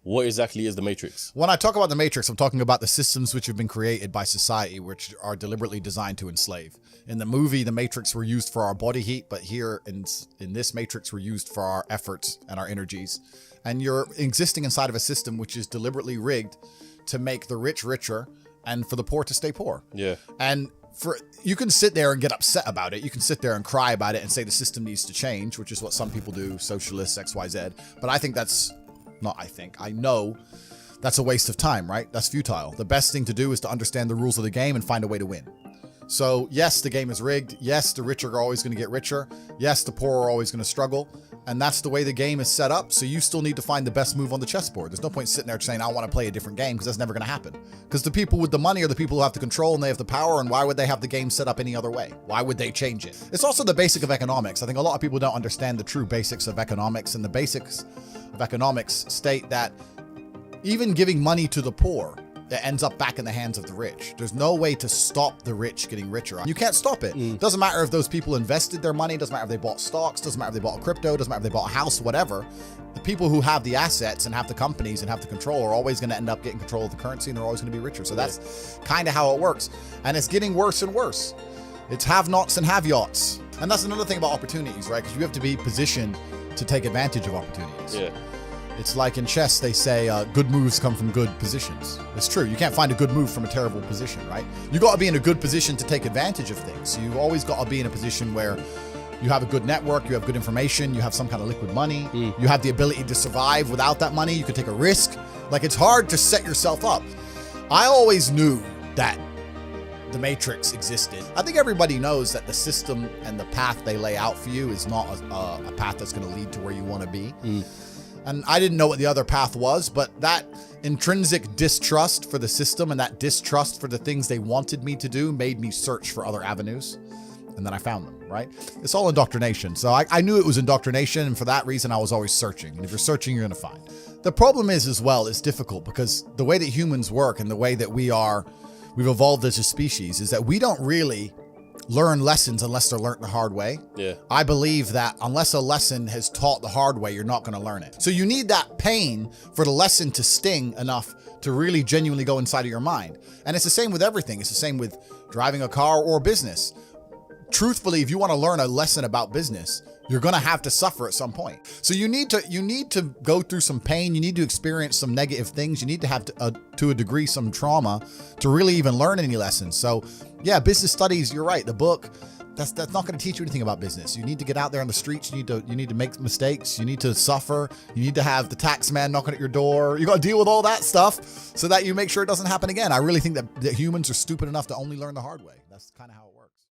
What exactly is the Matrix? When I talk about the Matrix, I'm talking about the systems which have been created by society, which are deliberately designed to enslave. In the movie, the Matrix were used for our body heat, but here in this Matrix, we're used for our efforts and our energies. And you're existing inside of a system which is deliberately rigged to make the rich richer and for the poor to stay poor. Yeah. And you can sit there and get upset about it. You can sit there and cry about it and say the system needs to change, which is what some people do, socialists, XYZ. But I think I know that's a waste of time, right? That's futile. The best thing to do is to understand the rules of the game and find a way to win. So yes, the game is rigged. Yes, the rich are always going to get richer. Yes, the poor are always going to struggle. And that's the way the game is set up. So you still need to find the best move on the chessboard. There's no point sitting there saying, I want to play a different game, because that's never going to happen. Because the people with the money are the people who have the control and they have the power. And why would they have the game set up any other way? Why would they change it? It's also the basic of economics. I think a lot of people don't understand the true basics of economics, and the basics of economics state that even giving money to the poor, it ends up back in the hands of the rich. There's no way to stop the rich getting richer. You can't stop it. Doesn't matter if those people invested their money, doesn't matter if they bought stocks, doesn't matter if they bought crypto, doesn't matter if they bought a house, whatever. The people who have the assets and have the companies and have the control are always going to end up getting control of the currency, and they're always going to be richer. So that's kind of how it works. And it's getting worse and worse. It's have-nots and have-yachts. And that's another thing about opportunities, right? Because you have to be positioned to take advantage of opportunities. Yeah. It's like in chess, they say good moves come from good positions. It's true. You can't find a good move from a terrible position, right? You got to be in a good position to take advantage of things. So you've always got to be in a position where you have a good network, you have good information, you have some kind of liquid money, you have the ability to survive without that money, you can take a risk. Like, it's hard to set yourself up. I always knew that the Matrix existed. I think everybody knows that the system and the path they lay out for you is not a path that's going to lead to where you want to be. And I didn't know what the other path was, but that intrinsic distrust for the system and that distrust for the things they wanted me to do made me search for other avenues. And then I found them, right? It's all indoctrination. So I knew it was indoctrination, and for that reason, I was always searching. And if you're searching, you're going to find. The problem is, as well, it's difficult because the way that humans work and the way that we've evolved as a species is that we don't really learn lessons unless they're learned the hard way. Yeah. I believe that unless a lesson has taught the hard way, you're not going to learn it. So you need that pain for the lesson to sting enough to really genuinely go inside of your mind. And it's the same with everything. It's the same with driving a car or business. Truthfully, if you want to learn a lesson about business, you're going to have to suffer at some point. So you need to go through some pain. You need to experience some negative things. You need to have to a degree some trauma to really even learn any lessons. So yeah, business studies, you're right. The book, that's not going to teach you anything about business. You need to get out there on the streets. You need to make mistakes. You need to suffer. You need to have the tax man knocking at your door. You got to deal with all that stuff so that you make sure it doesn't happen again. I really think that humans are stupid enough to only learn the hard way. That's kind of how it works.